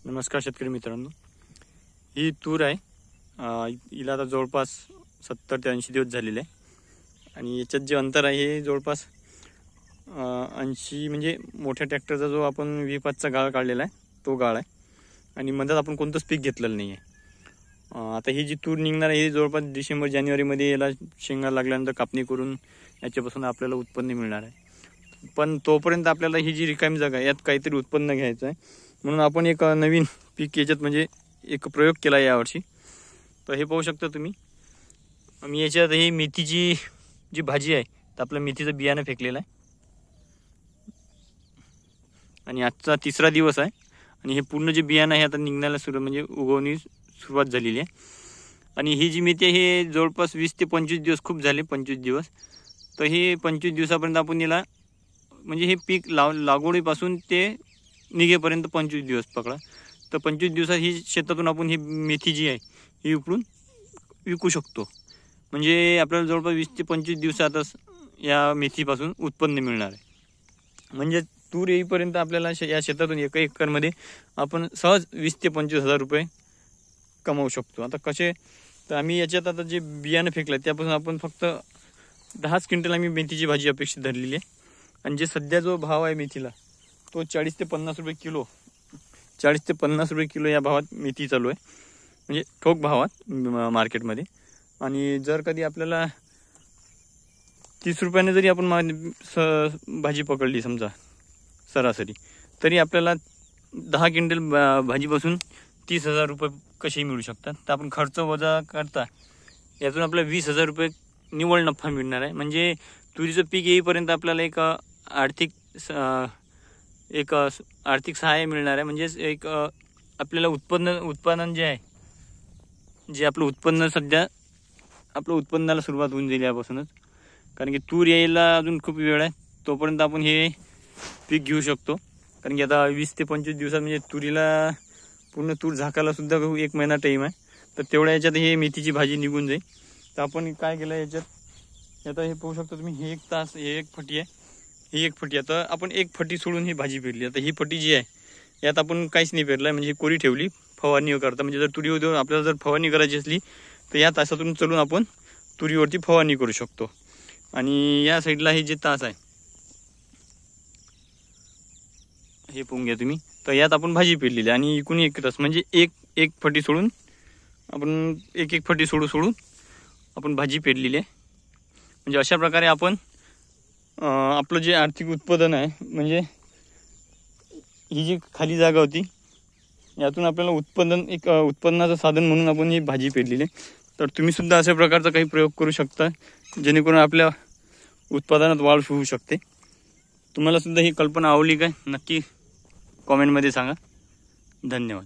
नमस्कार शेतकरी मित्रांनो, ही तूर आहे. हिला आता जवळपास 70 ते 80 दिवस झालेले आहे आणि याच्यात जे अंतर आहे हे जवळपास 80 म्हणजे मोठ्या ट्रॅक्टरचा जो आपण V5चा गाळ काढलेला आहे तो गाळ आहे आणि मधात आपण कोणतंच पीक घेतलेलं नाही आहे. आता ही जी तूर निघणार आहे ही जवळपास डिसेंबर जानेवारीमध्ये याला शेंगा लागल्यानंतर कापणी करून याच्यापासून आपल्याला उत्पन्न मिळणार आहे. पण तोपर्यंत आपल्याला ही जी रिकामी जागा आहे यात काहीतरी उत्पन्न घ्यायचं आहे, म्हणून आपण एक नवीन पीक याच्यात म्हणजे एक प्रयोग केला यावर्षी. तर हे पाहू शकता तुम्ही, मी याच्यात ही मेथीची जी भाजी आहे तर आपलं मेथीचं बियाणं फेकलेलं आहे आणि आजचा 3रा दिवस आहे आणि हे पूर्ण जे बियाणं आहे आता निघण्याला म्हणजे उगवणी सुरुवात झालेली आहे. आणि ही जी मेथी आहे हे जवळपास 20 ते 25 दिवस, खूप झाले 25 दिवस. तर हे 25 दिवसापर्यंत आपण याला म्हणजे हे पीक लागवडीपासून ते निघेपर्यंत 25 दिवस पकडा. तर 25 दिवसात ही शेतातून आपण ही मेथी जी आहे ही उपडून विकू शकतो. म्हणजे आपल्याला जवळपास 20 ते 25 दिवसातच या मेथीपासून उत्पन्न मिळणार आहे. म्हणजे तूर येईपर्यंत आपल्याला या शेतातून एका एकरमध्ये आपण सहज 20 ते 25 हजार रुपये कमावू शकतो. आता कसे, तर आम्ही याच्यात आता जे बियाणं फेकलं त्यापासून आपण फक्त 10 क्विंटल आम्ही मेथीची भाजी अपेक्षित धरलेली आहे. आणि जे सध्या जो भाव आहे मेथीला तो 40 ते 50 रुपये किलो, 40 ते 50 रुपये किलो या भावात मेथी चालू आहे, म्हणजे ठोक भावात मार्केटमध्ये. आणि जर कधी आपल्याला 30 रुपयाने जरी आपण भाजी पकडली समजा सरासरी, तरी आपल्याला 10 क्विंटल भाजीपासून 30,000 रुपये कसेही मिळू शकतात. तर आपण खर्च वजा करता यातून आपल्याला 20,000 रुपये निव्वळ नफा मिळणार आहे. म्हणजे तुरीचं पीक येईपर्यंत आपल्याला एक आर्थिक सहाय्य मिळणार आहे. म्हणजेच एक आपल्याला उत्पादन जे आहे, जे आपलं उत्पन्न सध्या आपलं उत्पन्नाला सुरुवात होऊन जाईल यापासूनच. कारण की तूर यायला अजून खूप वेळ आहे, तोपर्यंत आपण हे पीक घेऊ शकतो. कारण की आता 20 ते 25 दिवसात म्हणजे तुरीला पूर्ण तूर झाकायला सुद्धा 1 महिना टाईम आहे. तर तेवढ्या याच्यात हे मेथीची भाजी निघून जाईल. तर आपण काय केलं याच्यात, आता हे पाहू शकता तुम्ही, हे 1 तास, हे 1 फटी आहे, ही 1 फटी. आता आपण 1 फटी सोडून ही भाजी पेरली. आता ही फटी जी आहे यात आपण काहीच नाही पेरलं, म्हणजे कोरी ठेवली फवारणी करता. म्हणजे जर तुरीवर आपल्याला जर फवारणी करायची असली तर या तासातून चलून आपण तुरीवरती फवारणी करू शकतो. आणि या साईडला हे जे तास आहे हे पाहून घ्या तुम्ही, तर यात आपण भाजी पेरलेली आहे. आणि इकून 1 तास म्हणजे एक फटी सोडून आपण एक फटी सोडून आपण भाजी पेरलेली आहे. म्हणजे अशा प्रकारे आपण आपलं जे आर्थिक उत्पादन आहे, म्हणजे ही जी खाली जागा होती यातून आपल्याला उत्पन्नाचं साधन म्हणून आपण ही भाजी पेरलेली आहे. तर तुम्ही सुद्धा अशा प्रकारचा काही प्रयोग करू शकता जेणेकरून आपल्या उत्पादनात वाढ होऊ शकते. तुम्हाला सुद्धा ही कल्पना आवडली काय, नक्की कॉमेंटमध्ये सांगा. धन्यवाद.